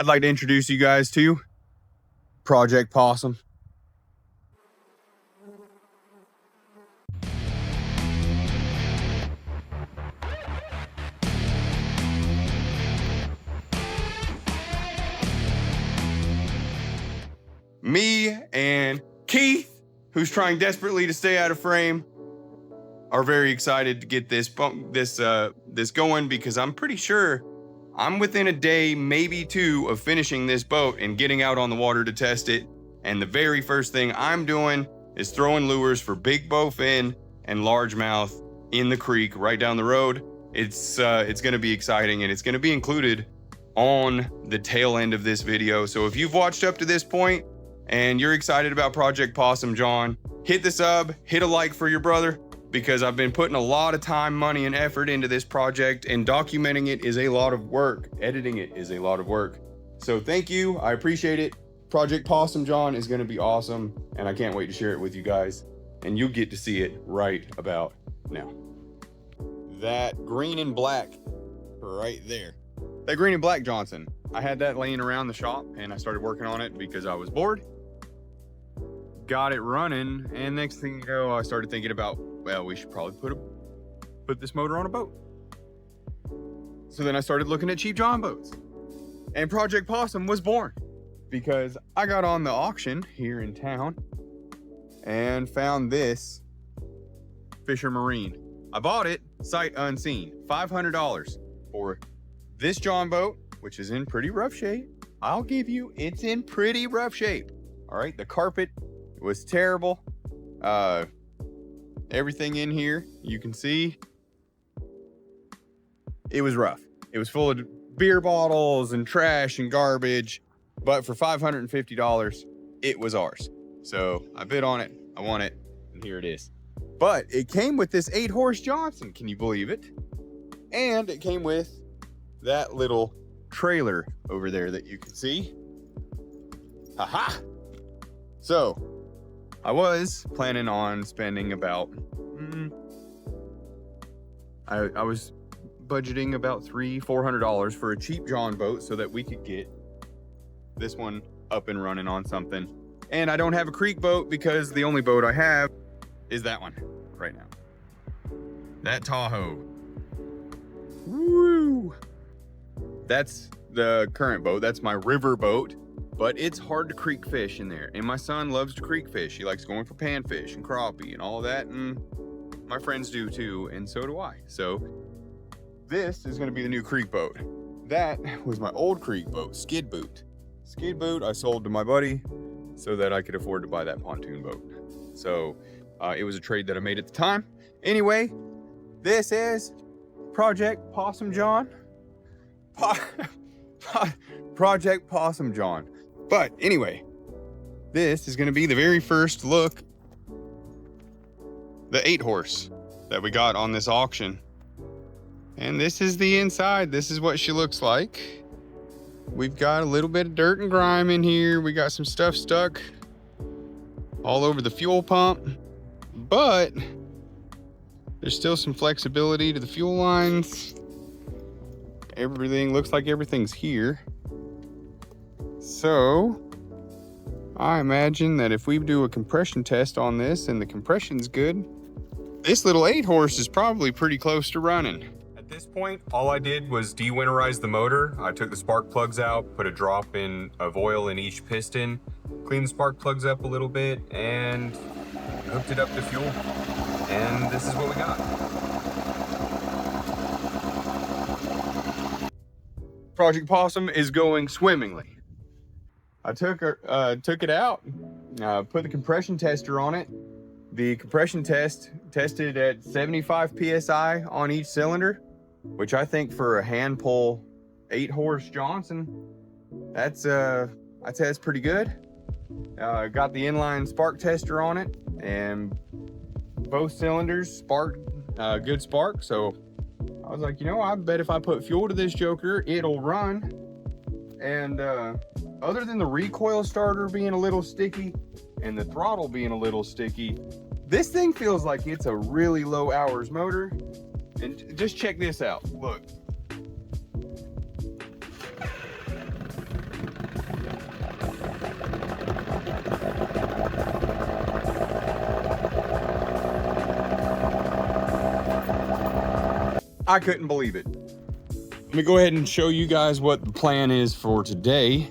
I'd like to introduce you guys to Project Possum. Me and Keith, who's trying desperately to stay out of frame, are very excited to get this going, because I'm pretty sure I'm within a day, maybe two, of finishing this boat and getting out on the water to test it. And the very first thing I'm doing is throwing lures for big bowfin and largemouth in the creek right down the road. It's going to be exciting, and it's going to be included on the tail end of this video. So if you've watched up to this point and you're excited about Project Possum Jon, hit the sub, hit a like for your brother, because I've been putting a lot of time, money, and effort into this project, and documenting it is a lot of work. Editing it is a lot of work. So thank you, I appreciate it. Project Possum Jon is gonna be awesome, and I can't wait to share it with you guys, and you'll get to see it right about now. That green and black right there. That green and black Johnson. I had that laying around the shop, and I started working on it because I was bored. Got it running, and next thing you know, I started thinking about, well, we should probably put this motor on a boat. So then I started looking at cheap John boats, and Project Possum was born, because I got on the auction here in town and found this Fisher Marine. I bought it sight unseen, $500 for this John boat, which is in pretty rough shape. I'll give you, it's in pretty rough shape. All right, the carpet was terrible. Everything in here, you can see, it was rough. It was full of beer bottles and trash and garbage, but for $550, it was ours. So I bid on it, I won it, and here it is. But it came with this 8-horse Johnson, can you believe it? And it came with that little trailer over there that you can see. Haha! So I was planning on spending about, I was budgeting about $300-400 for a cheap John boat so that we could get this one up and running on something. And I don't have a creek boat, because the only boat I have is that one right now. That Tahoe. Woo! That's the current boat. That's my river boat. But it's hard to creek fish in there. And my son loves to creek fish. He likes going for panfish and crappie and all that. And my friends do too, and so do I. So this is gonna be the new creek boat. That was my old creek boat, skid boot. Skid boot I sold to my buddy so that I could afford to buy that pontoon boat. So it was a trade that I made at the time. Anyway, this is Project Possum Jon. Project Possum Jon. But anyway, this is going to be the very first look, the 8-horse that we got on this auction. And this is the inside. This is what she looks like. We've got a little bit of dirt and grime in here. We got some stuff stuck all over the fuel pump, but there's still some flexibility to the fuel lines. Everything looks like everything's here. So I imagine that if we do a compression test on this and the compression's good, this little 8-horse is probably pretty close to running. At this point, all I did was de-winterize the motor. I took the spark plugs out, put a drop of oil in each piston, cleaned the spark plugs up a little bit, and hooked it up to fuel. And this is what we got. Project Possum is going swimmingly. I took it out, put the compression tester on it. The compression test tested at 75 PSI on each cylinder, which I think for a hand pull 8-horse Johnson, I'd say that's pretty good. Got the inline spark tester on it, and both cylinders sparked good spark. So I was like, you know, I bet if I put fuel to this joker, it'll run. And other than the recoil starter being a little sticky and the throttle being a little sticky, this thing feels like it's a really low hours motor. And just check this out, look. I couldn't believe it. Let me go ahead and show you guys what the plan is for today.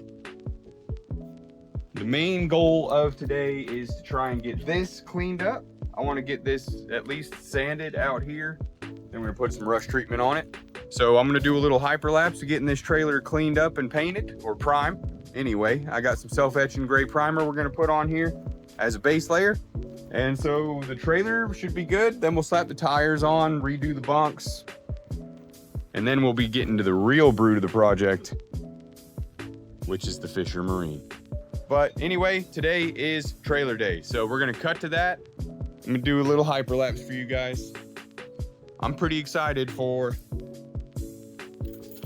The main goal of today is to try and get this cleaned up. I want to get this at least sanded out here. Then we're gonna put some rust treatment on it. So I'm gonna do a little hyperlapse of getting this trailer cleaned up and painted, or prime. Anyway, I got some self-etching gray primer we're gonna put on here as a base layer. And so the trailer should be good. Then we'll slap the tires on, redo the bunks. And then we'll be getting to the real brute of the project, which is the Fisher Marine. But anyway, today is trailer day. So we're gonna cut to that. I'm gonna do a little hyperlapse for you guys. I'm pretty excited for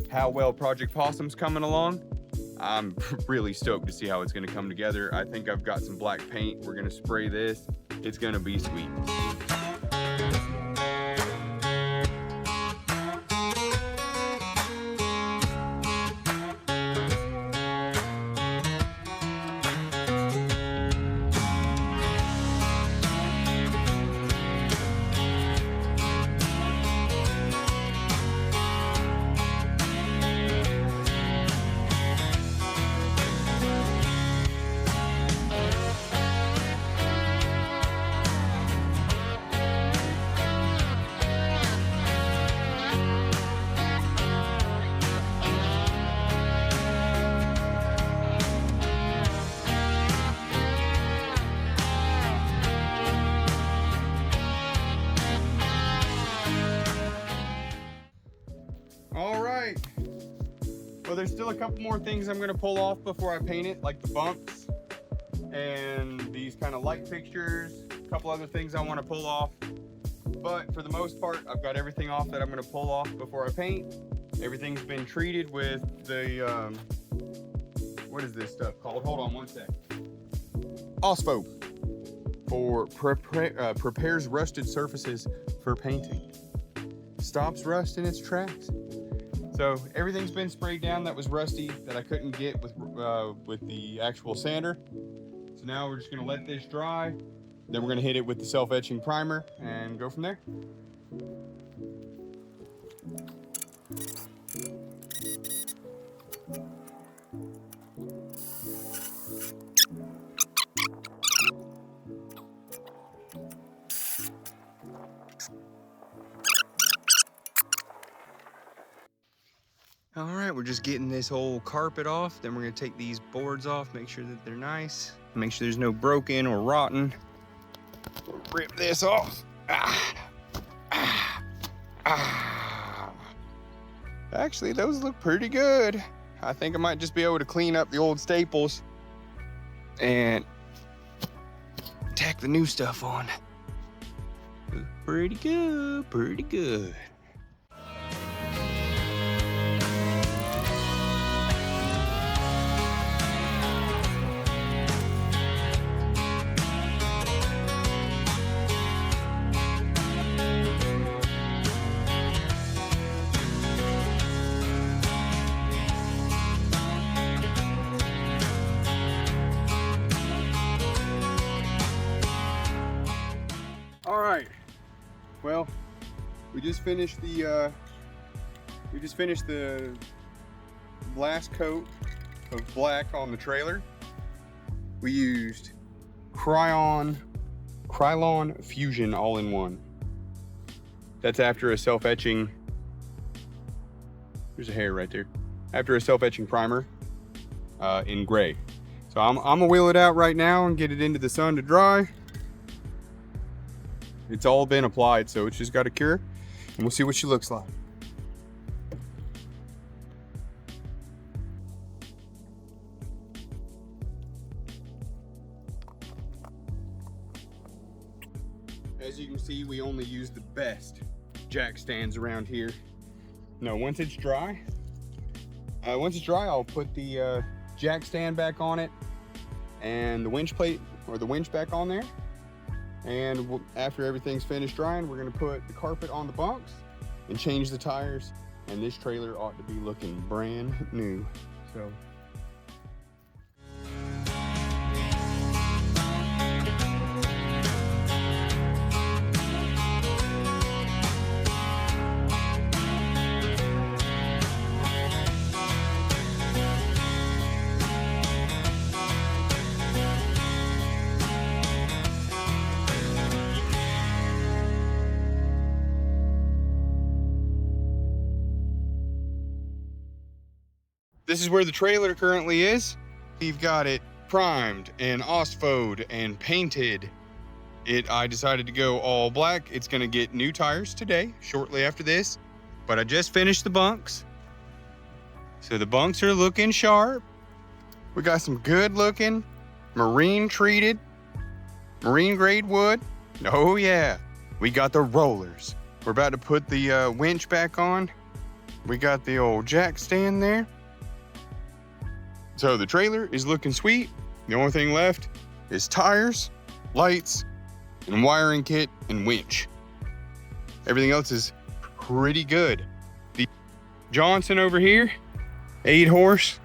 how well Project Possum's coming along. I'm really stoked to see how it's gonna come together. I think I've got some black paint. We're gonna spray this. It's gonna be sweet. Well, there's still a couple more things I'm gonna pull off before I paint it, like the bunks and these kind of light fixtures, a couple other things I want to pull off. But for the most part, I've got everything off that I'm gonna pull off before I paint. Everything's been treated with the, what is this stuff called? Hold on one sec. Ospo for prepares rusted surfaces for painting. Stops rust in its tracks. So everything's been sprayed down that was rusty that I couldn't get with the actual sander. So now we're just gonna let this dry. Then we're gonna hit it with the self-etching primer and go from there. All right, we're just getting this whole carpet off. Then we're gonna take these boards off, make sure that they're nice. Make sure there's no broken or rotten. Rip this off. Actually, those look pretty good. I think I might just be able to clean up the old staples and tack the new stuff on. Pretty good, pretty good. All right, well, we just finished the last coat of black on the trailer. We used Krylon Fusion all-in-one. That's after a self-etching, there's a hair right there, after a self-etching primer in gray. So I'm gonna wheel it out right now and get it into the sun to dry. It's all been applied, so it's just got to cure, and we'll see what she looks like. As you can see, we only use the best jack stands around here. No, once it's dry, I'll put the jack stand back on it and the winch plate or the winch back on there. And after everything's finished drying, we're gonna put the carpet on the bunks and change the tires. And this trailer ought to be looking brand new. So. this is where the trailer currently is. We've got it primed and OSFO'd and painted. I decided to go all black. It's gonna get new tires today, shortly after this. But I just finished the bunks. So the bunks are looking sharp. We got some good looking marine treated, marine grade wood. Oh yeah. We got the rollers. We're about to put the winch back on. We got the old jack stand there. So the trailer is looking sweet. The only thing left is tires, lights, and wiring kit and winch. Everything else is pretty good. The Johnson over here, 8 horse,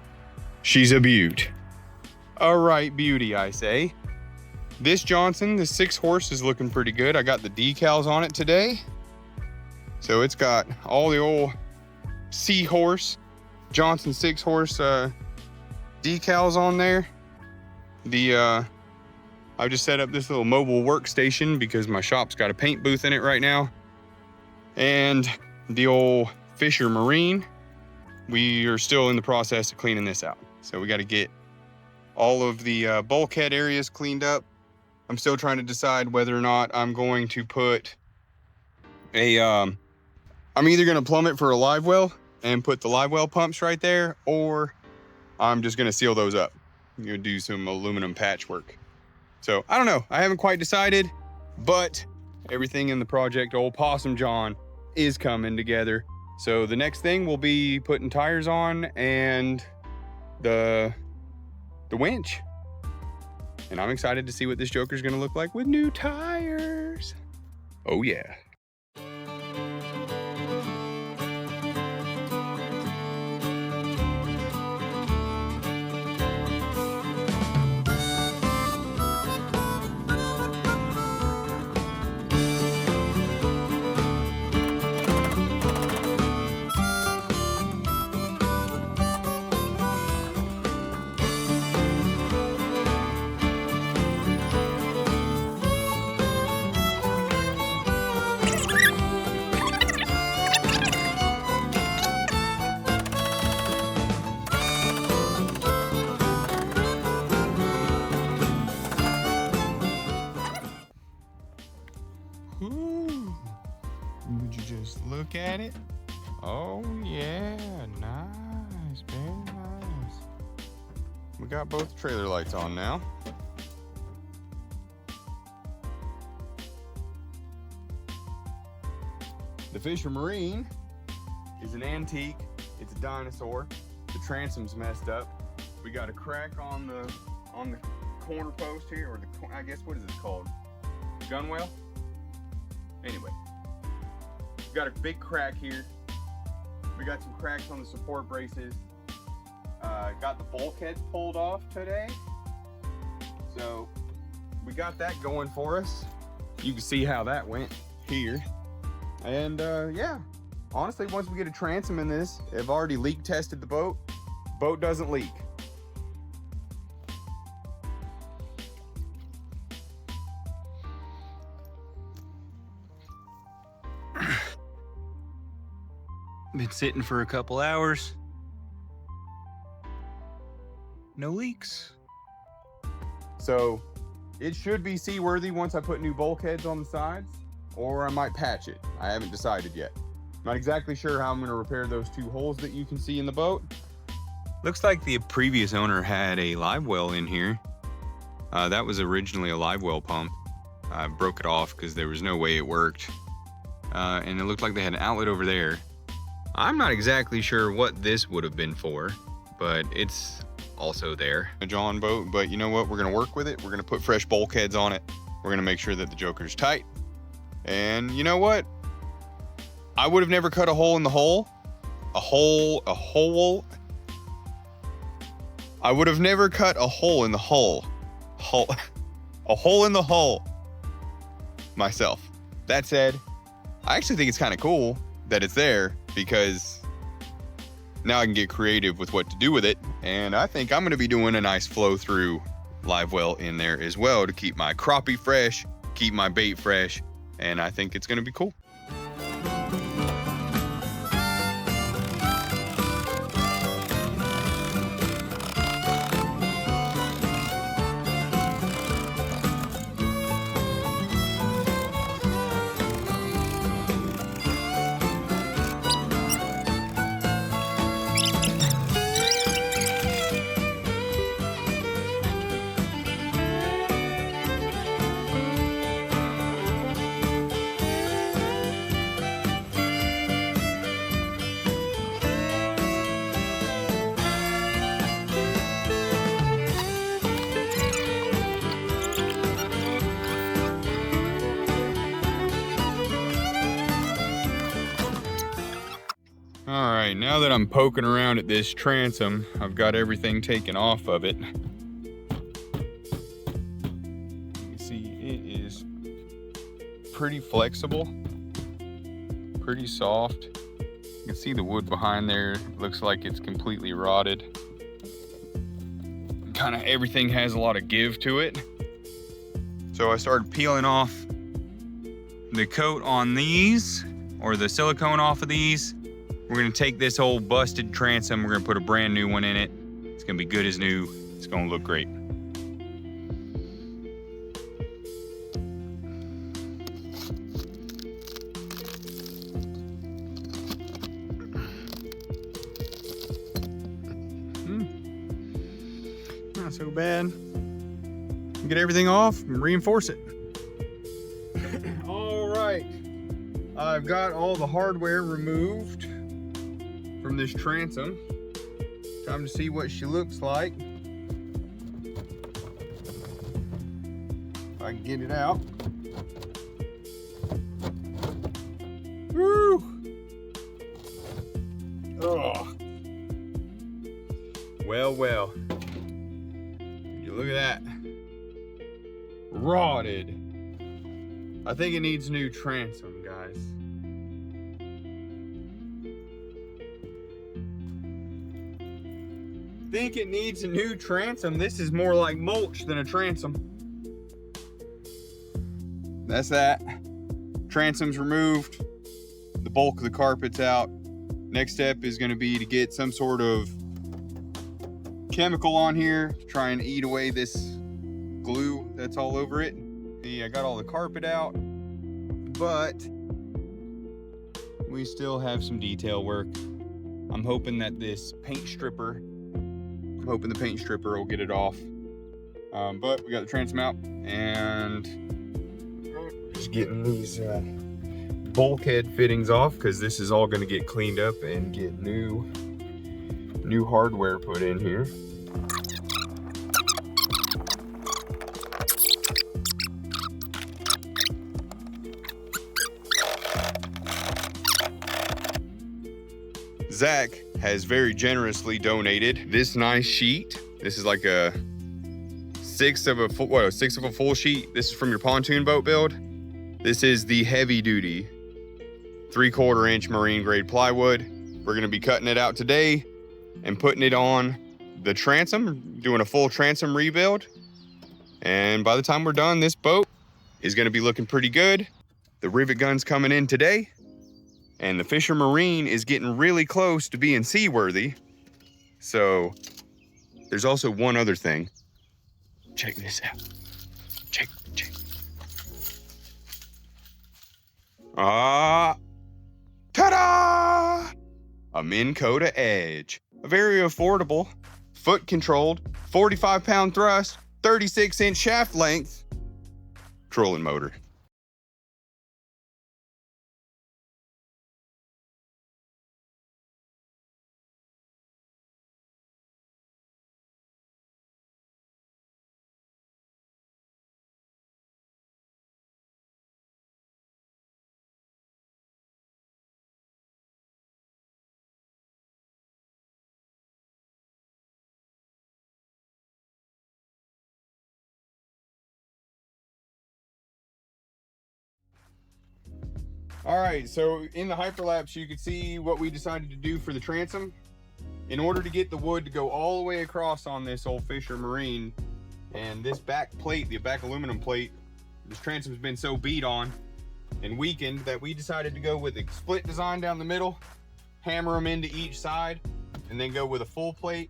she's a beaut. All right, beauty, I say. This Johnson, the 6 horse, is looking pretty good. I got the decals on it today. So it's got all the old Seahorse, Johnson 6 horse decals on there. I've just set up this little mobile workstation because my shop's got a paint booth in it right now. And the old Fisher Marine, we are still in the process of cleaning this out. So we got to get all of the bulkhead areas cleaned up. I'm still trying to decide whether or not I'm going to put I'm either going to plumb it for a live well and put the live well pumps right there, or I'm just going to seal those up. I'm going to do some aluminum patchwork. So I don't know. I haven't quite decided, but everything in the project old Possum Jon is coming together. So the next thing will be putting tires on and the winch. And I'm excited to see what this Joker's gonna look like with new tires. Oh yeah. Ooh, would you just look at it? Oh yeah, nice, very nice. We got both trailer lights on now. The Fisher Marine is an antique. It's a dinosaur. The transom's messed up. We got a crack on the corner post here, or I guess, what is it called? Gunwale? Anyway, we've got a big crack here. We got some cracks on the support braces. Got the bulkheads pulled off today. So we got that going for us. You can see how that went here. And yeah, honestly, once we get a transom in this, I've already leak tested the boat. Boat doesn't leak. Been sitting for a couple hours. No leaks. So it should be seaworthy once I put new bulkheads on the sides, or I might patch it. I haven't decided yet. Not exactly sure how I'm going to repair those 2 holes that you can see in the boat. Looks like the previous owner had a live well in here. That was originally a live well pump. I broke it off because there was no way it worked. And it looked like they had an outlet over there. I'm not exactly sure what this would have been for, but it's also there. A John boat, but you know what? We're gonna work with it. We're gonna put fresh bulkheads on it. We're gonna make sure that the Joker's tight. And you know what? I would have never cut a hole in the hull. I would have never cut a hole in the hull. A hole in the hull myself. That said, I actually think it's kind of cool that it's there, because now I can get creative with what to do with it. And I think I'm going to be doing a nice flow through live well in there as well to keep my crappie fresh, keep my bait fresh, and I think it's going to be cool. right, now that I'm poking around at this transom, I've got everything taken off of it. You can see it is pretty flexible, pretty soft. You can see the wood behind there. It looks like it's completely rotted. Kind of everything has a lot of give to it. So I started peeling off the coat on these, or the silicone off of these. We're gonna take this old busted transom, we're gonna put a brand new one in it. It's gonna be good as new. It's gonna look great. Not so bad. Get everything off and reinforce it. All right, I've got all the hardware removed from this transom. Time to see what she looks like. If I can get it out. Woo! Oh. Well, well. You look at that. Rotted. I think it needs new transom, guys. Think it needs a new transom. This is more like mulch than a transom. That's that. Transom's removed. The bulk of the carpet's out. Next step is going to be to get some sort of chemical on here to try and eat away this glue that's all over it. See, I got all the carpet out, but we still have some detail work. I'm hoping that this paint stripper, the paint stripper will get it off. But we got the transom out, and just getting these bulkhead fittings off, because this is all going to get cleaned up and get new hardware put in here. Zach has very generously donated this nice sheet. This is like a sixth of a full sheet. This is from your pontoon boat build. This is the heavy duty 3/4 inch marine grade plywood. We're gonna be cutting it out today and putting it on the transom, doing a full transom rebuild. And by the time we're done, this boat is gonna be looking pretty good. The rivet gun's coming in today, and the Fisher Marine is getting really close to being seaworthy. So there's also one other thing. Check this out. Check. Ta-da! A Minn Kota Edge. A very affordable, foot controlled, 45-pound thrust, 36-inch shaft length trolling motor. All right, so in the hyperlapse, you can see what we decided to do for the transom. In order to get the wood to go all the way across on this old Fisher Marine, and this back plate, the back aluminum plate, this transom's been so beat on and weakened that we decided to go with a split design down the middle, hammer them into each side, and then go with a full plate.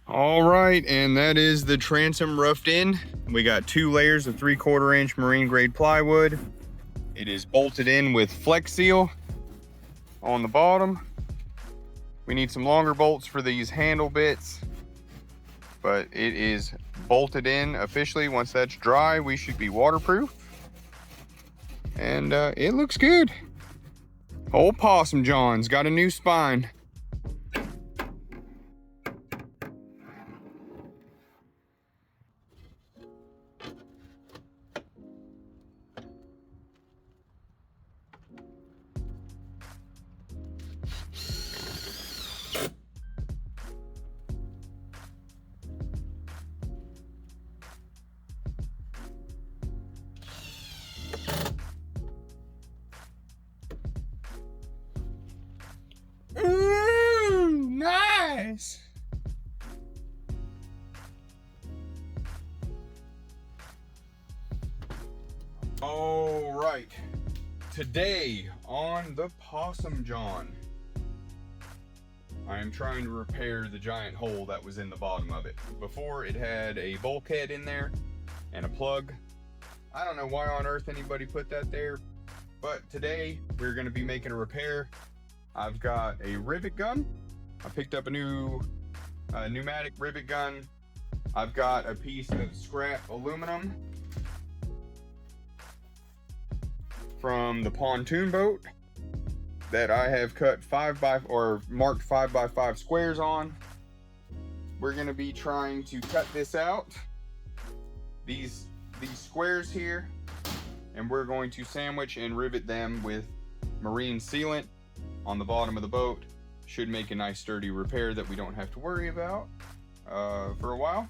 All right, and that is the transom roughed in. We got 2 layers of 3/4 inch marine grade plywood. It is bolted in with Flex Seal on the bottom. We need some longer bolts for these handle bits, but it is bolted in officially. Once that's dry, we should be waterproof. And it looks good. Old Possum Jon's got a new spine. Ooh, nice. All right, today on the Possum Jon, I am trying to repair the giant hole that was in the bottom of it. Before, it had a bulkhead in there and a plug. I don't know why on earth anybody put that there, but today we're going to be making a repair. I've got a rivet gun. I picked up a new pneumatic rivet gun. I've got a piece of scrap aluminum from the pontoon boat that I have cut marked 5x5 squares on. We're gonna be trying to cut this out, these squares here, and we're going to sandwich and rivet them with marine sealant on the bottom of the boat. Should make a nice sturdy repair that we don't have to worry about for a while.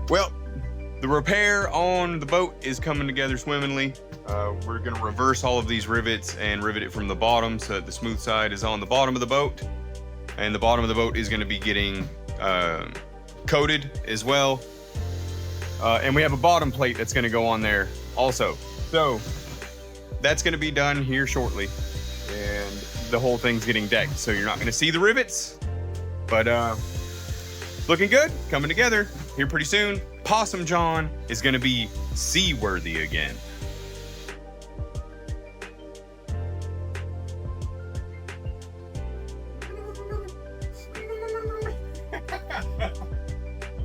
Well, the repair on the boat is coming together swimmingly. We're gonna reverse all of these rivets and rivet it from the bottom so that the smooth side is on the bottom of the boat. And the bottom of the boat is gonna be getting coated as well. And we have a bottom plate that's gonna go on there also. So that's gonna be done here shortly. And the whole thing's getting decked. So you're not gonna see the rivets, but looking good, coming together here pretty soon. Possum Jon is gonna be seaworthy again.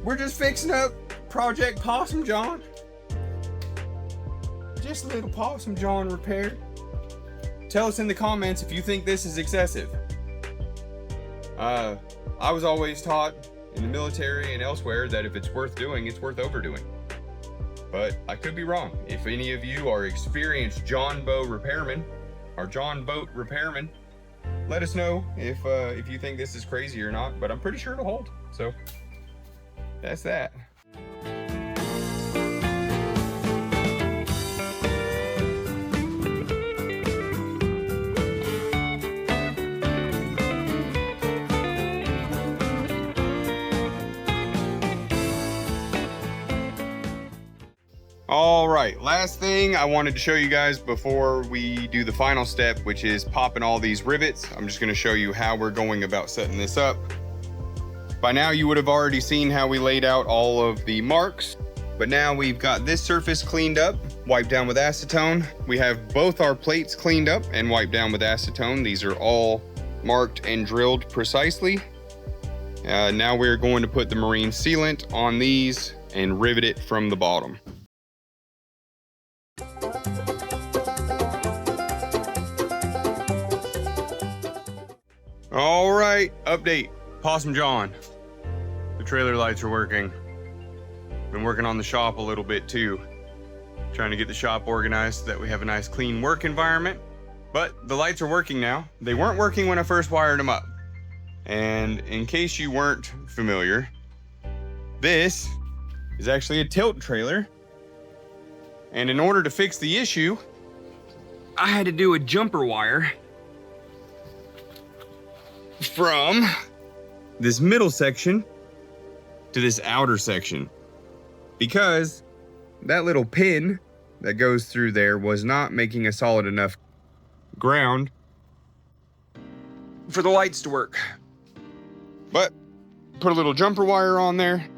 We're just fixing up Project Possum Jon. Just a little Possum Jon repair. Tell us in the comments if you think this is excessive. I was always taught in the military and elsewhere that if it's worth doing, it's worth overdoing. But I could be wrong. If any of you are experienced John boat repairmen, let us know if you think this is crazy or not, but I'm pretty sure it'll hold. So that's that. All right, last thing I wanted to show you guys before we do the final step, which is popping all these rivets. I'm just gonna show you how we're going about setting this up. By now you would have already seen how we laid out all of the marks, but now we've got this surface cleaned up, wiped down with acetone. We have both our plates cleaned up and wiped down with acetone. These are all marked and drilled precisely. Now we're going to put the marine sealant on these and rivet it from the bottom. All right, update. Possum Jon. The trailer lights are working. Been working on the shop a little bit too. Trying to get the shop organized so that we have a nice clean work environment. But the lights are working now. They weren't working when I first wired them up. And in case you weren't familiar, this is actually a tilt trailer. And in order to fix the issue, I had to do a jumper wire from this middle section to this outer section. because that little pin that goes through there was not making a solid enough ground for the lights to work. But put a little jumper wire on there,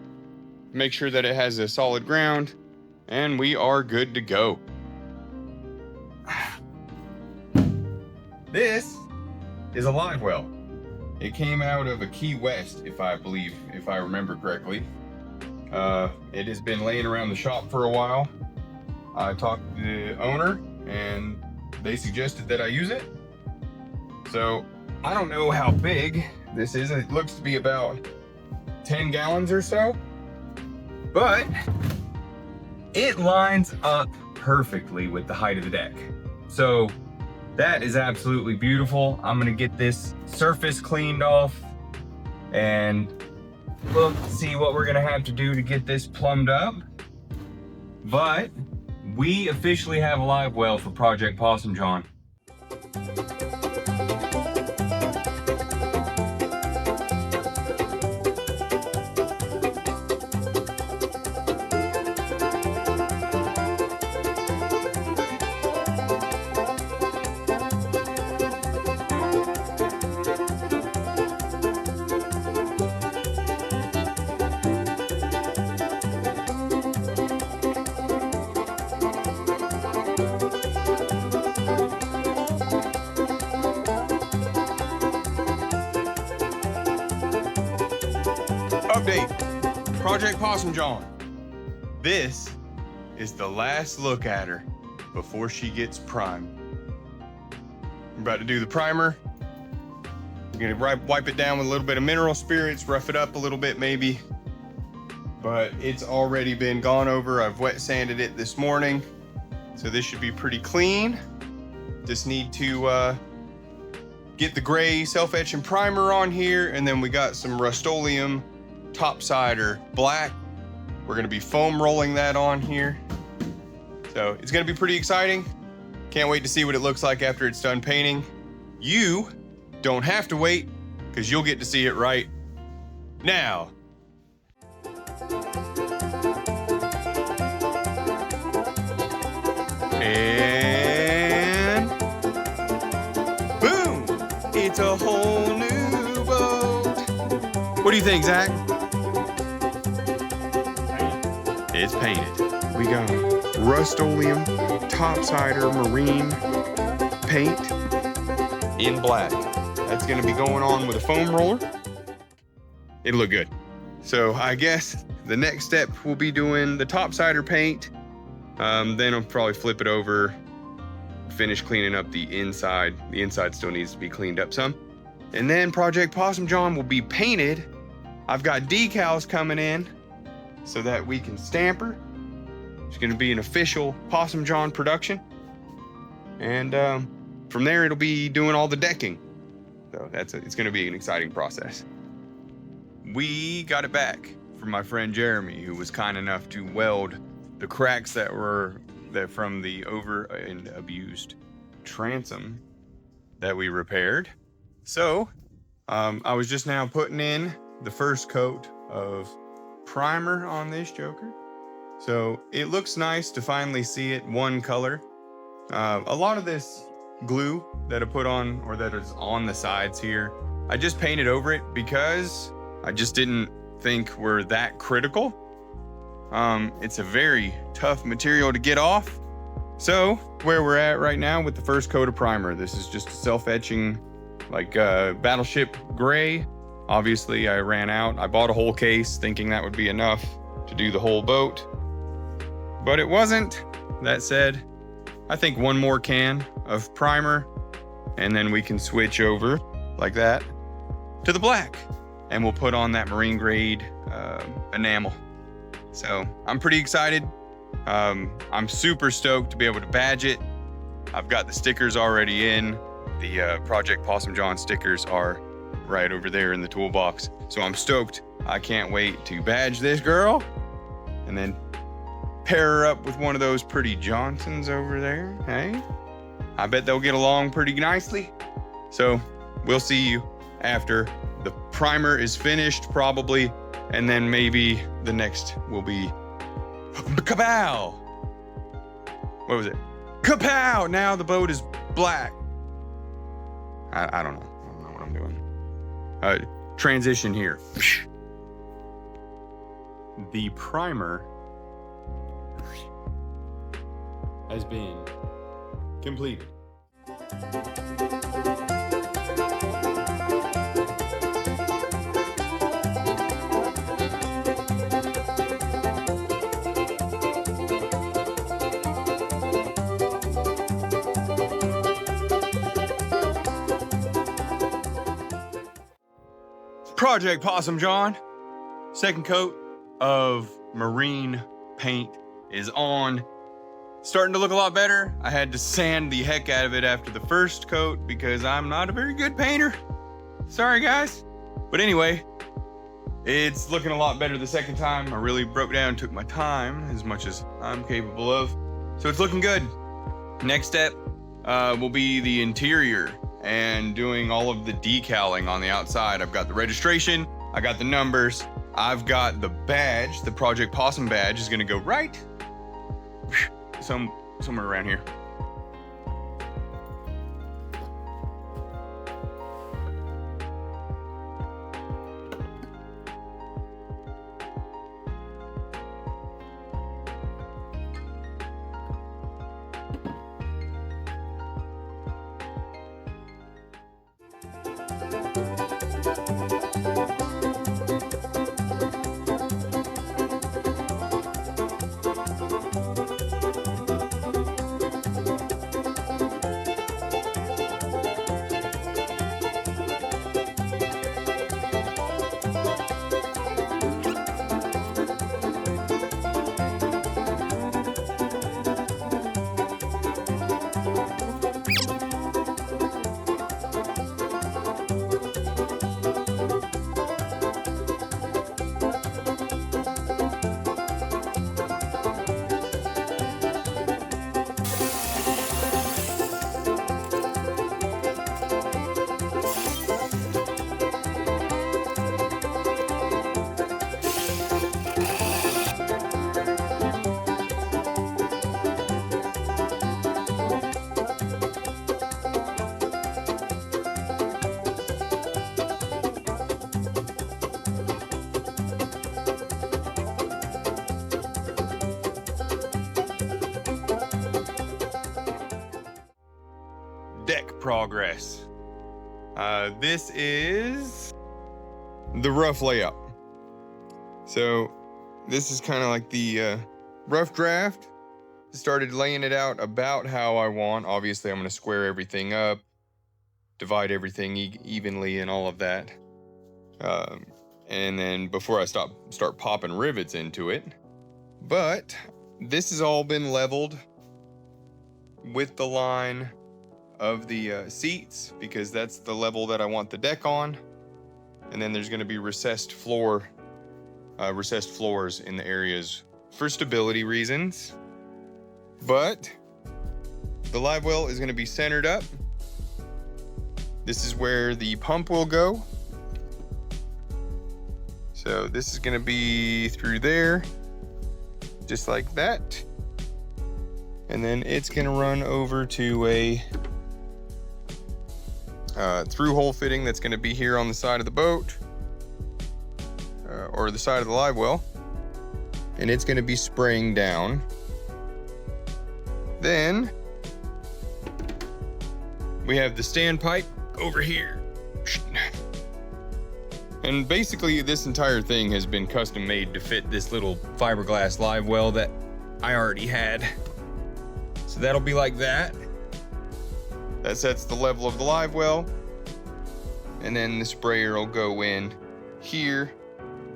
make sure that it has a solid ground, and we are good to go. This is a live well. It came out of a Key West, if I remember correctly. It has been laying around the shop for a while. I talked to the owner and they suggested that I use it. So I don't know how big this is. It looks to be about 10 gallons or so, but it lines up perfectly with the height of the deck. So that is absolutely beautiful. I'm gonna get this surface cleaned off and look, see what we're gonna have to do to get this plumbed up. But we officially have a live well for Project Possum Jon. Update, Project Possum Jon. This is the last look at her before she gets primed. I'm about to do the primer. I'm gonna wipe it down with a little bit of mineral spirits, rough it up a little bit maybe. But it's already been gone over. I've wet sanded it this morning. So this should be pretty clean. Just need to get the gray self-etching primer on here, and then we got some Rust-Oleum topsider black. We're gonna be foam rolling that on here. So it's gonna be pretty exciting. Can't wait to see what it looks like after it's done painting. You don't have to wait, because you'll get to see it right now. And boom! It's a whole new boat. What do you think, Zach? It's painted. We got Rust-Oleum topsider marine paint in black. That's gonna be going on with a foam roller. It'll look good. So I guess the next step will be doing the topsider paint. Then I'll probably flip it over, finish cleaning up the inside. The inside still needs to be cleaned up some. And then Project Possum Jon will be painted. I've got decals coming in so that we can stamp her. It's gonna be an official Possum Jon production. And from there, it'll be doing all the decking. So it's gonna be an exciting process. We got it back from my friend Jeremy, who was kind enough to weld the cracks that were from the over and abused transom that we repaired. So I was just now putting in the first coat of primer on this joker. So it looks nice to finally see it one color. A lot of this glue that I put on, or that is on the sides here, I just painted over it because I just didn't think were that critical. It's a very tough material to get off. So where we're at right now with the first coat of primer, this is just a self-etching, like battleship gray. Obviously I ran out. I bought a whole case thinking that would be enough to do the whole boat, but it wasn't. That said, I think one more can of primer and then we can switch over like that to the black, and we'll put on that marine grade enamel. So I'm pretty excited. I'm super stoked to be able to badge it. I've got the stickers already in. The Project Possum Jon stickers are right over there in the toolbox. So I'm stoked. I can't wait to badge this girl and then pair her up with one of those pretty Johnsons over there. Hey, I bet they'll get along pretty nicely. So we'll see you after the primer is finished probably, and then maybe the next will be Kapow! What was it? Kapow! Now the boat is black. I don't know. I don't know what I'm doing. Transition here. The primer has been completed. Project Possum Jon. Second coat of marine paint is on. Starting to look a lot better. I had to sand the heck out of it after the first coat because I'm not a very good painter. Sorry guys. But anyway, it's looking a lot better the second time. I really broke down, took my time as much as I'm capable of. So it's looking good. Next step will be the interior and doing all of the decaling on the outside. I've got the registration, I got the numbers, I've got the badge. The Project Possum badge is gonna go right somewhere around here. Deck progress. This is the rough layout. So this is kind of like the rough draft. Started laying it out about how I want. Obviously, I'm going to square everything up, divide everything evenly and all of that. And then before I start popping rivets into it. But this has all been leveled with the line of the seats because that's the level that I want the deck on. And then there's going to be recessed floors in the areas for stability reasons. But the live well is going to be centered up. This is where the pump will go. So this is going to be through there, just like that. And then it's going to run over to a through hole fitting that's going to be here on the side of the boat or the side of the live well, and it's going to be spraying down. Then we have the standpipe over here, and basically this entire thing has been custom made to fit this little fiberglass live well that I already had. So that'll be like that. That sets the level of the live well. And then the sprayer will go in here.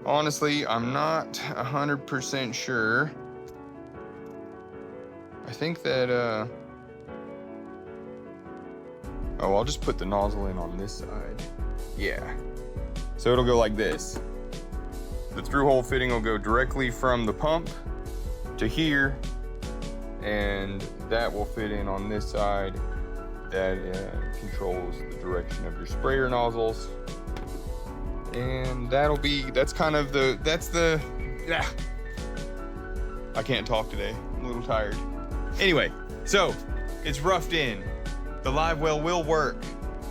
Honestly, I'm not 100% sure. I think that, oh, I'll just put the nozzle in on this side. Yeah. So it'll go like this. The through hole fitting will go directly from the pump to here. And that will fit in on this side. That controls the direction of your sprayer nozzles, and that's I can't talk today. I'm a little tired. Anyway, so it's roughed in. The live well will work.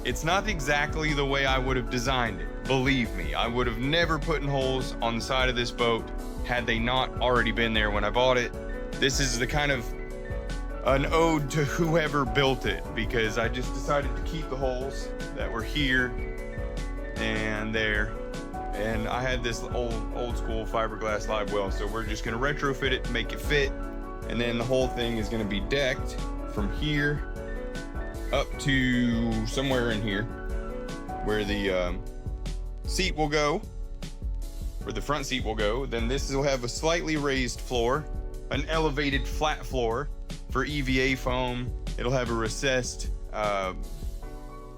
It's not exactly the way I would have designed it. Believe me, I would have never put in holes on the side of this boat had they not already been there when I bought it. This is the kind of an ode to whoever built it, because I just decided to keep the holes that were here and there. And I had this old school fiberglass live well, so we're just gonna retrofit it to make it fit. And then the whole thing is gonna be decked from here up to somewhere in here where the seat will go, where the front seat will go. Then this will have a slightly raised floor, an elevated flat floor for EVA foam. It'll have a recessed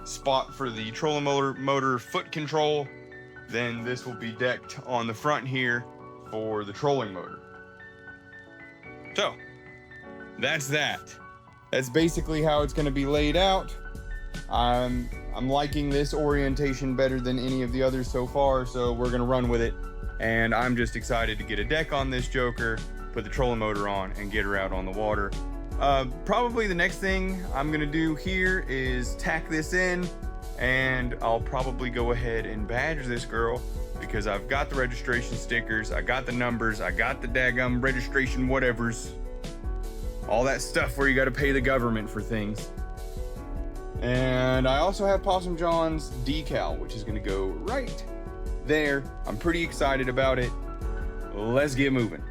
spot for the trolling motor foot control. Then this will be decked on the front here for the trolling motor. So that's that. That's basically how it's going to be laid out. I'm liking this orientation better than any of the others so far, so we're going to run with it. And I'm just excited to get a deck on this joker, put the trolling motor on, and get her out on the water. Probably the next thing I'm going to do here is tack this in, and I'll probably go ahead and badge this girl, because I've got the registration stickers, I got the numbers, I got the daggum registration whatevers. All that stuff where you got to pay the government for things. And I also have Possum Jon's decal, which is going to go right there. I'm pretty excited about it. Let's get moving.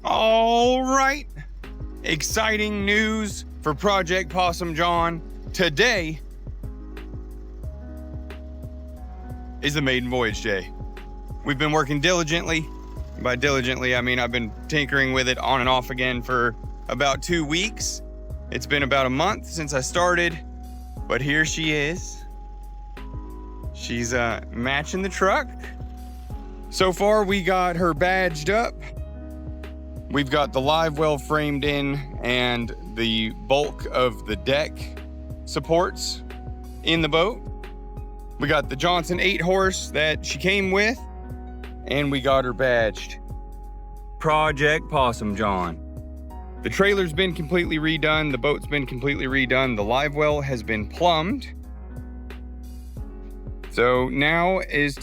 All right, exciting news for Project Possum Jon. Today is the maiden voyage day. We've been working diligently. By diligently, I mean I've been tinkering with it on and off again for about 2 weeks. It's been about a month since I started, but here she is. She's matching the truck. So far, we got her badged up. We've got the live well framed in and the bulk of the deck supports in the boat. We got the Johnson 8-horse that she came with, and we got her badged. Project Possum Jon. The trailer's been completely redone. The boat's been completely redone. The live well has been plumbed. So now is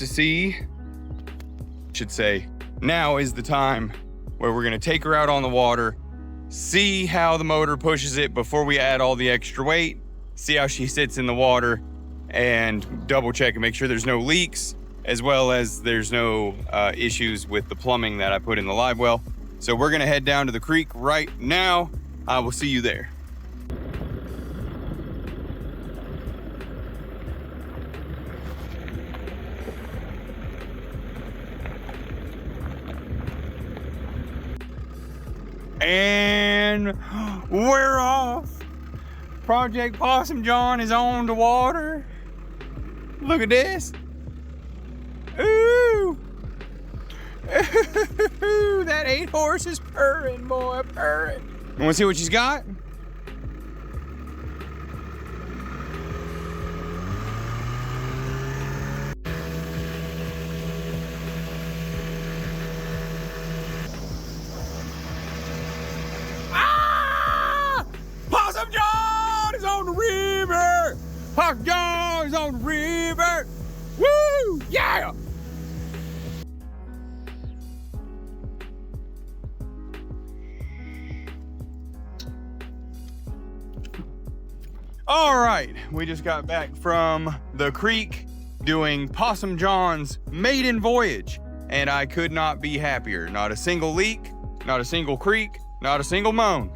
now is the time where we're gonna take her out on the water, see how the motor pushes it before we add all the extra weight, see how she sits in the water, and double check and make sure there's no leaks, as well as there's no issues with the plumbing that I put in the live well. So we're gonna head down to the creek right now. I will see you there. And we're off. Project Possum Jon is on the water. Look at this. Ooh. Ooh, that 8 horse is purring, boy, purring. You wanna see what she's got? Ah! Possum Jon is on the river. Possum Jon is on the river. Woo! Yeah! All right, we just got back from the creek doing Possum Jon's maiden voyage, and I could not be happier. Not a single leak, not a single creak, not a single moan.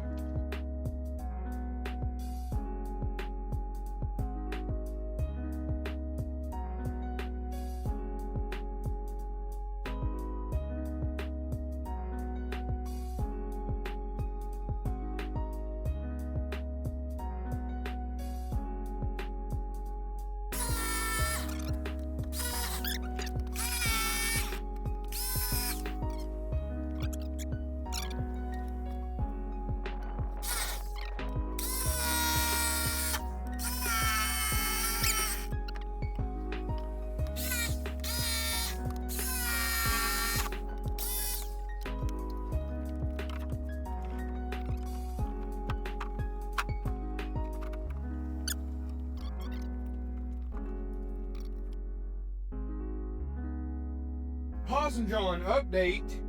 Possum Jon update.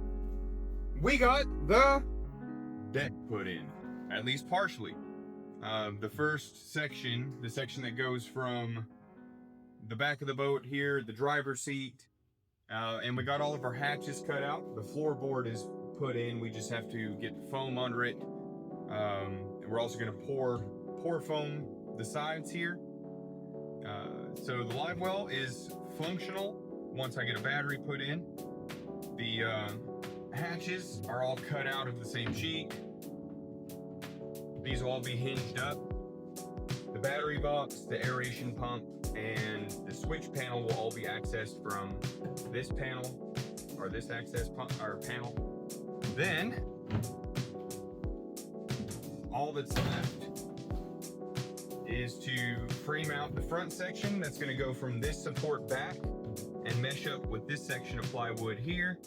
We got the deck put in, at least partially. The first section, the section that goes from the back of the boat here, the driver's seat, and we got all of our hatches cut out. The floorboard is put in. We just have to get foam under it. We're also going to pour foam the sides here. So the live well is functional once I get a battery put in. The hatches are all cut out of the same sheet. These will all be hinged up. The battery box, the aeration pump, and the switch panel will all be accessed from this panel, or this access pump, or panel. Then, all that's left is to frame out the front section. That's going to go from this support back and mesh up with this section of plywood here.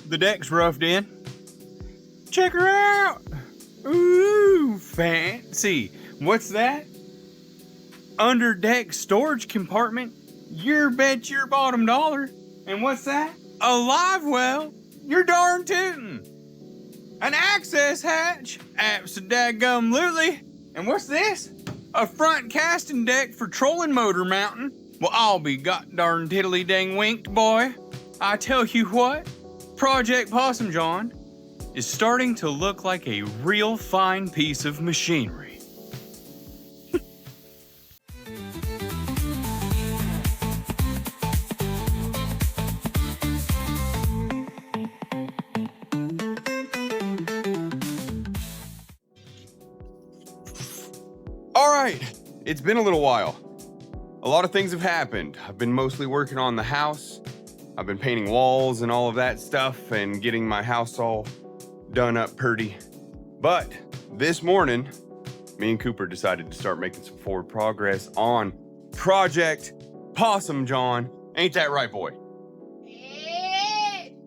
The deck's roughed in. Check her out. Ooh, fancy. What's that? Under deck storage compartment. You bet your bottom dollar. And what's that? A live well. You're darn tootin'. An access hatch. Abso-daggum-lutely. And what's this? A front casting deck for trolling motor mounting. Well, I'll be god darn tiddly dang winked, boy. I tell you what. Project Possum Jon is starting to look like a real fine piece of machinery. All right, it's been a little while. A lot of things have happened. I've been mostly working on the house. I've been painting walls and all of that stuff and getting my house all done up pretty. But this morning, me and Cooper decided to start making some forward progress on Project Possum Jon. Ain't that right, boy?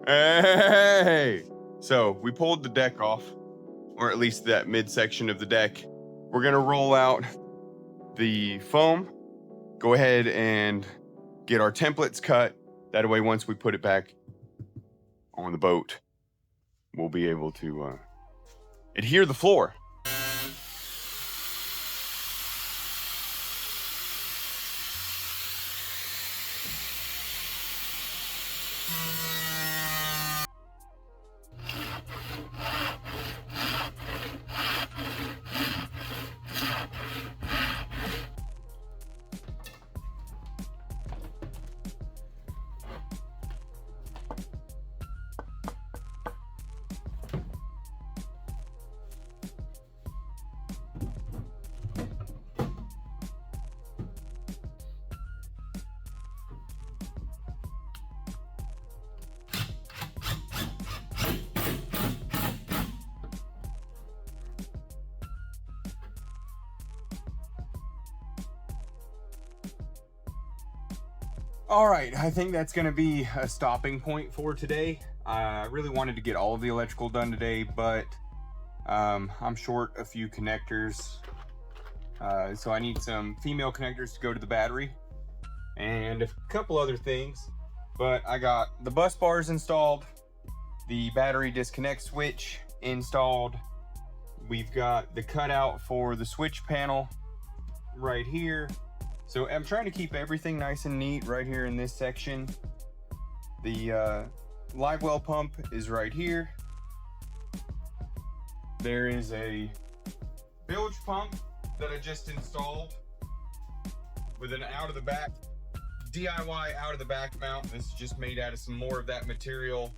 Hey! So we pulled the deck off, or at least that midsection of the deck. We're gonna roll out the foam, go ahead and get our templates cut. That way, once we put it back on the boat, we'll be able to adhere the floor. All right, I think that's gonna be a stopping point for today. I really wanted to get all of the electrical done today, but I'm short a few connectors. So I need some female connectors to go to the battery and a couple other things. But I got the bus bars installed, the battery disconnect switch installed. We've got the cutout for the switch panel right here. So I'm trying to keep everything nice and neat right here in this section. The live well pump is right here. There is a bilge pump that I just installed with an out of the back, DIY out of the back mount. This is just made out of some more of that material,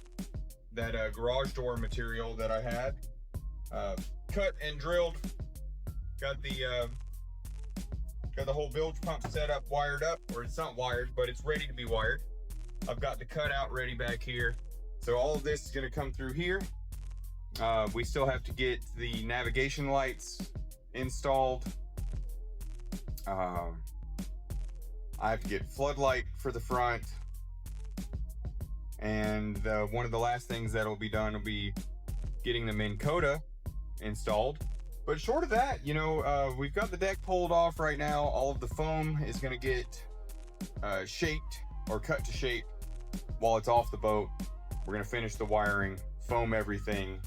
that garage door material that I had. Cut and drilled. Got the whole bilge pump set up, wired up, or it's not wired, but it's ready to be wired. I've got the cutout ready back here. So all of this is gonna come through here. We still have to get the navigation lights installed. I have to get floodlight for the front. And one of the last things that'll be done will be getting the Minn Kota installed. But short of that, you know, we've got the deck pulled off right now. All of the foam is going to get shaped or cut to shape while it's off the boat. We're going to finish the wiring, foam everything,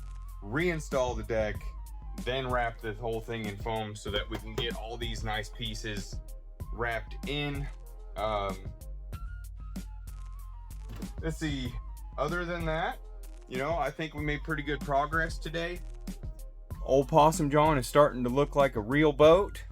reinstall the deck, then wrap the whole thing in foam so that we can get all these nice pieces wrapped in. Let's see, other than that, you know, I think we made pretty good progress today. Old Possum Jon is starting to look like a real boat.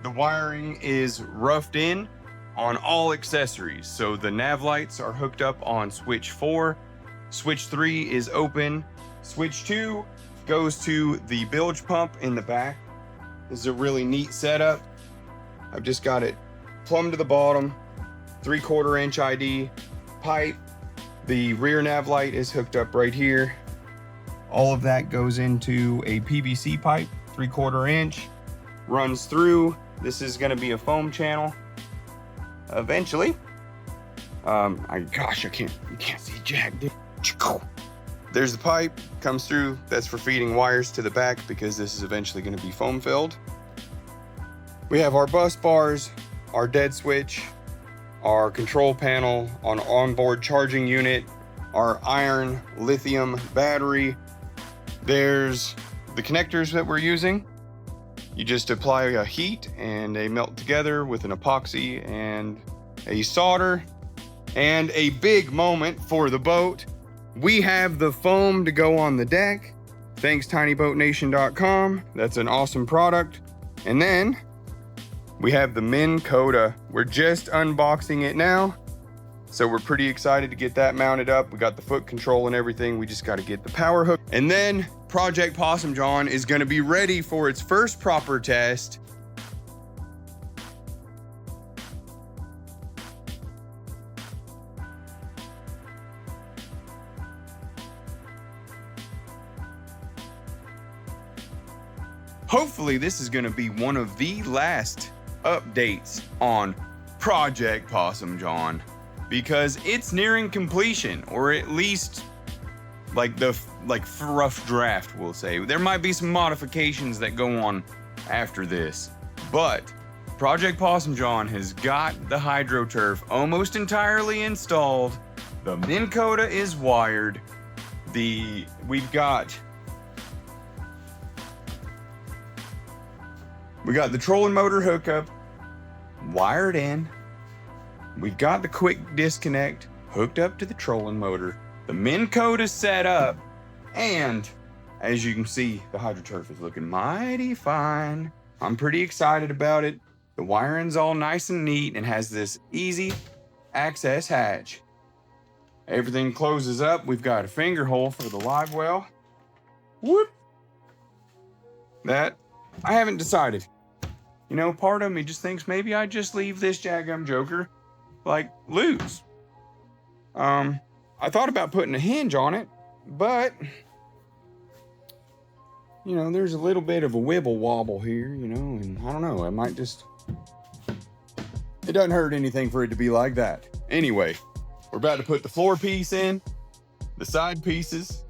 The wiring is roughed in on all accessories. So the nav lights are hooked up on switch 4. Switch 3 is open. Switch 2 goes to the bilge pump in the back. This is a really neat setup. I've just got it plumb to the bottom, 3/4 inch ID pipe. The rear nav light is hooked up right here. All of that goes into a PVC pipe, 3/4 inch, runs through. This is going to be a foam channel eventually. You can't see jack, dude. There's the pipe, comes through. That's for feeding wires to the back because this is eventually going to be foam filled. We have our bus bars, our dead switch, our control panel, an onboard charging unit, our iron lithium battery. There's the connectors that we're using. You just apply a heat and they melt together with an epoxy and a solder. And a big moment for the boat. We have the foam to go on the deck. Thanks tinyboatnation.com. That's an awesome product. And then we have the Minn Kota. We're just unboxing it now. So we're pretty excited to get that mounted up. We got the foot control and everything. We just got to get the power hook. And then Project Possum Jon is going to be ready for its first proper test. hopefully this is gonna be one of the last updates on Project Possum Jon, because it's nearing completion, or at least like the rough draft, we'll say. There might be some modifications that go on after this, but Project Possum Jon has got the hydroturf almost entirely installed. The Minn Kota is wired. We got the trolling motor hookup wired in. We've got the quick disconnect hooked up to the trolling motor. The Minn Kota is set up, and as you can see, the hydroturf is looking mighty fine. I'm pretty excited about it. The wiring's all nice and neat and has this easy access hatch. Everything closes up. We've got a finger hole for the live well. Whoop. That, I haven't decided. You know, part of me just thinks maybe I just leave this Jagum Joker like loose. I thought about putting a hinge on it, but you know, there's a little bit of a wibble wobble here, you know, and I don't know, I might just, it doesn't hurt anything for it to be like that. Anyway, we're about to put the floor piece in, the side pieces,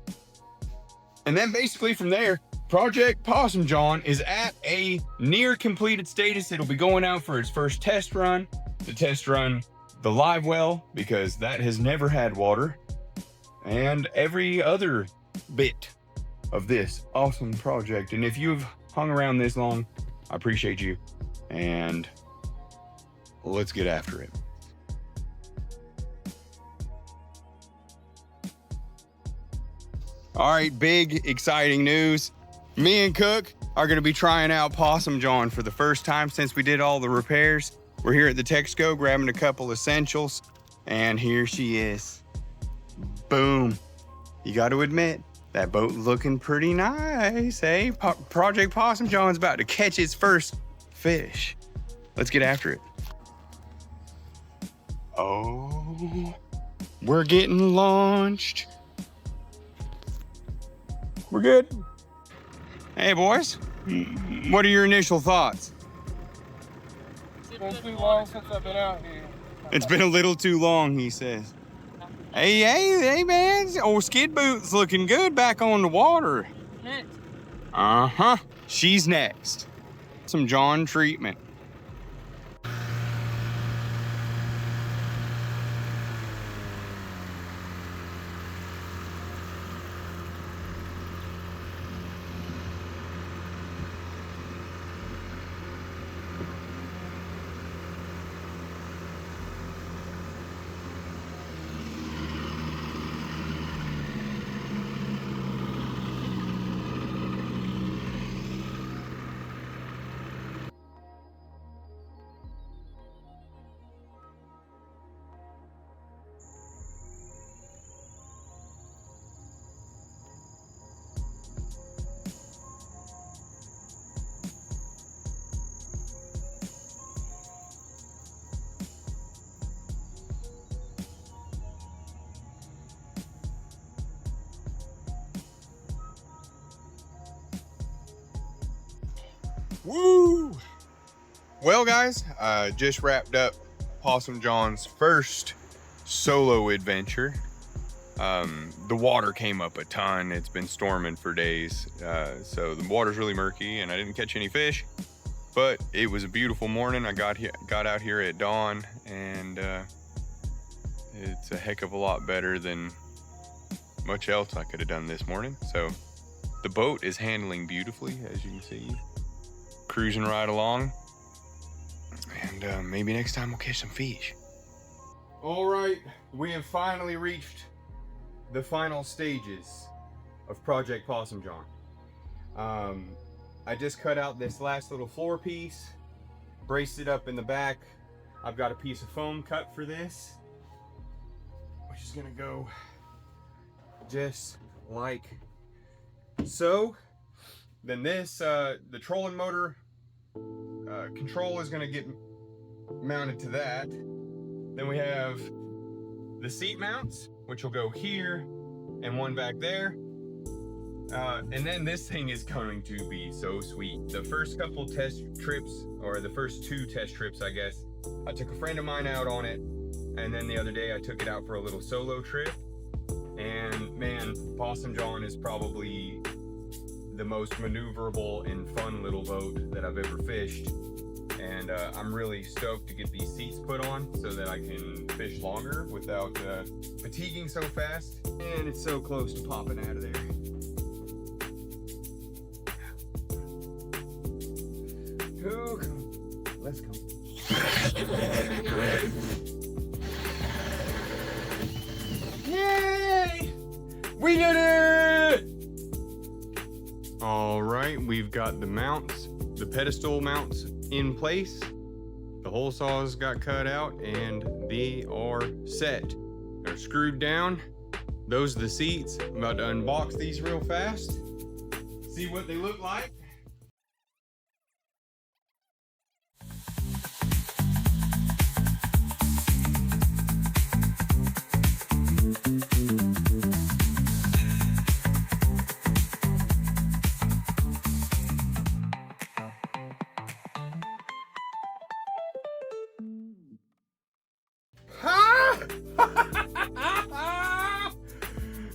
and then basically from there, Project Possum Jon is at a near completed status. It'll be going out for its first test run, to test run the live well, because that has never had water, and every other bit of this awesome project. And if you've hung around this long, I appreciate you, and let's get after it. All right, big exciting news. Me and Cook are gonna be trying out Possum Jon for the first time since we did all the repairs. We're here at the Texaco grabbing a couple essentials, and here she is. Boom. You got to admit, that boat looking pretty nice, eh? Project Possum Jon's about to catch its first fish. Let's get after it. Oh, we're getting launched. We're good. Hey, boys. What are your initial thoughts? It's been too long since I've been out here. It's been a little too long, he says. Hey, man. Old skid boot's looking good back on the water. Next. Uh-huh. She's next. Some Jon treatment. Woo! Well, guys, just wrapped up Possum Jon's first solo adventure. The water came up a ton. It's been storming for days, so the water's really murky, and I didn't catch any fish. But it was a beautiful morning. I got out here at dawn, and it's a heck of a lot better than much else I could have done this morning. So the boat is handling beautifully, as you can see. Cruising right along, and maybe next time we'll catch some fish. All right, we have finally reached the final stages of Project Possum Jon. I just cut out this last little floor piece, braced it up in the back. I've got a piece of foam cut for this, which is gonna go just like so. Then this, the trolling motor control is gonna get mounted to that. Then we have the seat mounts, which will go here and one back there. And then this thing is going to be so sweet. The first couple test trips, or the first 2 test trips, I guess, I took a friend of mine out on it. And then the other day I took it out for a little solo trip. And man, Possum Jon is probably the most maneuverable and fun little boat that I've ever fished. And I'm really stoked to get these seats put on so that I can fish longer without fatiguing so fast. And it's so close to popping out of there. Oh, let's go. Yay! We did it! All right, we've got the mounts, the pedestal mounts in place. The hole saws got cut out and they are set. They're screwed down. Those are the seats. I'm about to unbox these real fast. See what they look like.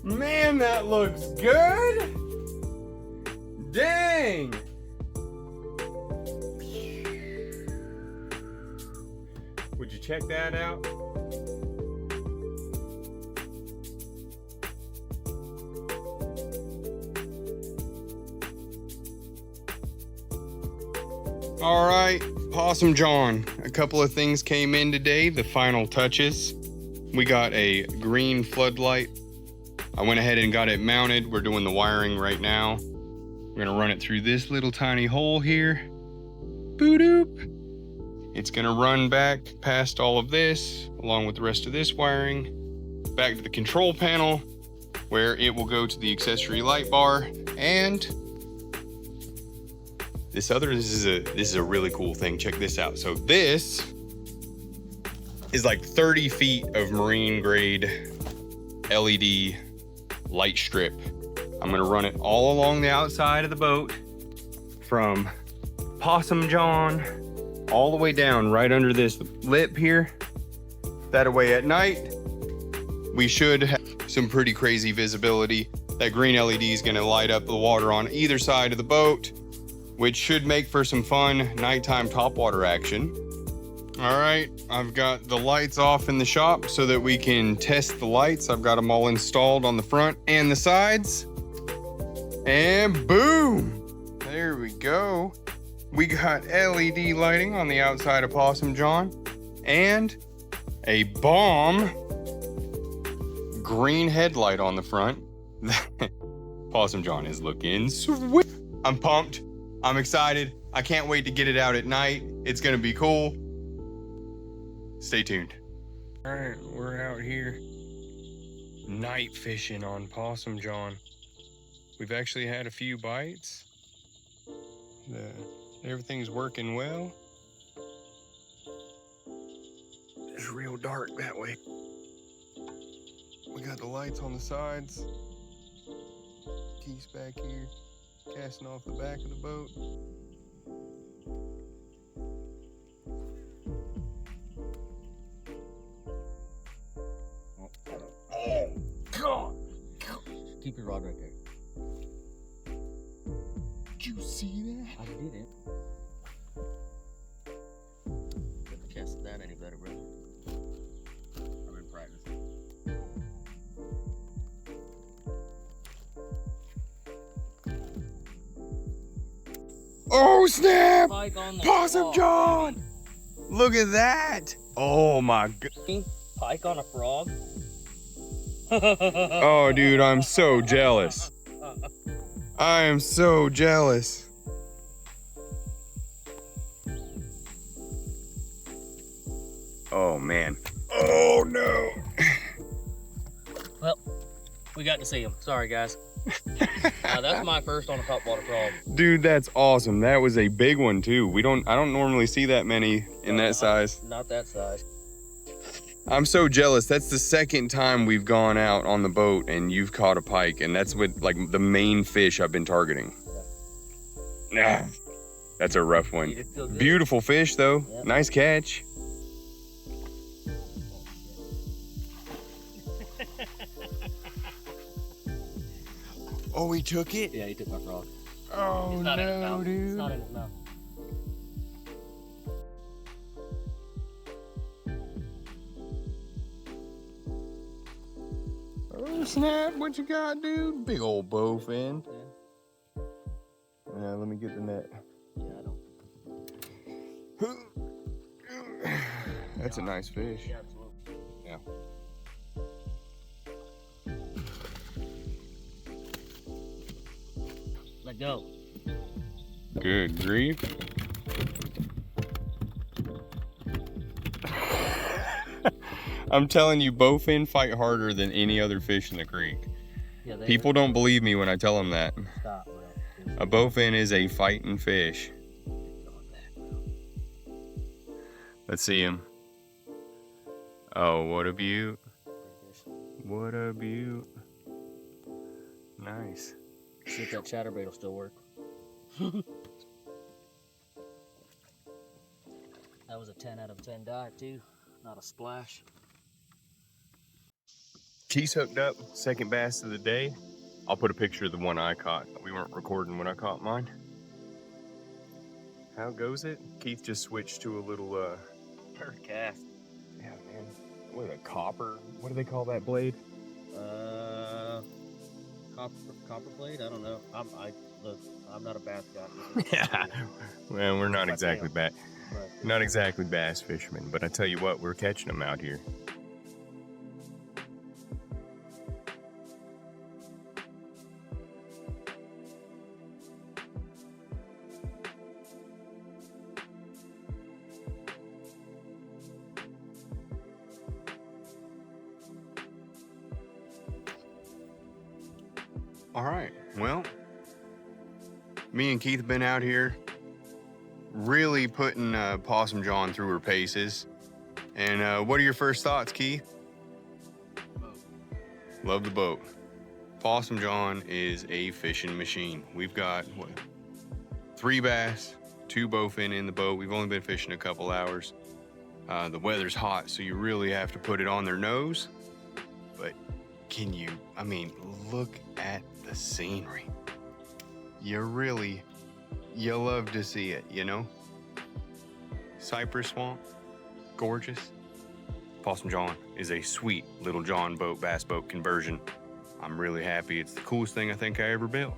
Man, that looks good. Dang. Would you check that out? All right, Possum Jon. A couple of things came in today, the final touches. We got a green floodlight. I went ahead and got it mounted. We're doing the wiring right now. We're gonna run it through this little tiny hole here. Boop-doop. It's gonna run back past all of this, along with the rest of this wiring, back to the control panel, where it will go to the accessory light bar. And this is a really cool thing. Check this out. So this is like 30 feet of marine grade LED light strip. I'm gonna run it all along the outside of the boat from Possum Jon all the way down right under this lip here. That way at night, we should have some pretty crazy visibility. That green LED is gonna light up the water on either side of the boat, which should make for some fun nighttime topwater action. All right, I've got the lights off in the shop so that we can test the lights. I've got them all installed on the front and the sides. And boom, there we go. We got LED lighting on the outside of Possum Jon and a bomb green headlight on the front. Possum Jon is looking sweet. I'm pumped, I'm excited. I can't wait to get it out at night. It's gonna be cool. Stay tuned. All right, we're out here night fishing on Possum Jon. We've actually had a few bites. Everything's working well. It's real dark that way. We got the lights on the sides. Keys back here, casting off the back of the boat. Oh, God. Keep your rod right there. Did you see that? I didn't. Couldn't cast that any better, bro. I've been practicing. Oh, snap! Pike on the Possum frog, Jon! baby. Look at that! Oh my God. Pike on a frog? Oh, dude, I'm so jealous. I am so jealous. Oh, man. Oh, no. Well, we got to see him. Sorry, guys. That's my first on a topwater frog. Dude, that's awesome. That was a big one, too. I don't normally see that many in that size. Not that size. I'm so jealous. That's the second time we've gone out on the boat and you've caught a pike, and that's what like the main fish I've been targeting. Nah, that's a rough one. Beautiful fish though. Yep. Nice catch. Oh, he took it? Yeah, he took my frog. Oh It's not in his no, mouth. It's dude. not in his mouth. Oh snap, what you got, dude? Big old bowfin. Yeah, let me get the net. Yeah, I don't. That's a nice fish. Yeah, absolutely. Yeah. Let go. Good grief. I'm telling you, bowfin fight harder than any other fish in the creek. Yeah, People don't believe me when I tell them that. Stop, bro. A bowfin is a fighting fish. Let's see him. Oh, what a beaut. What a beaut. Nice. See if that chatterbait will still work. That was a 10 out of 10 dive too. Not a splash. Keith's hooked up, second bass of the day. I'll put a picture of the one I caught. We weren't recording when I caught mine. How goes it? Keith just switched to a little, Third cast. yeah, man. What, a copper? What do they call that blade? Copper blade? I don't know. Look, I'm not a bass guy. Yeah. Well, we're not My exactly tail. not exactly bass fishermen, but I tell you what, we're catching them out here. All right, well, me and Keith have been out here really putting Possum Jon through her paces. And what are your first thoughts, Keith? Love the boat. Possum Jon is a fishing machine. We've got, what, 3 bass, 2 bowfin in the boat. We've only been fishing a couple hours. The weather's hot, so you really have to put it on their nose. But can you, I mean, look at the scenery. You love to see it, you know? Cypress swamp, gorgeous. Possum Jon is a sweet little John boat, bass boat conversion. I'm really happy. It's the coolest thing I think I ever built.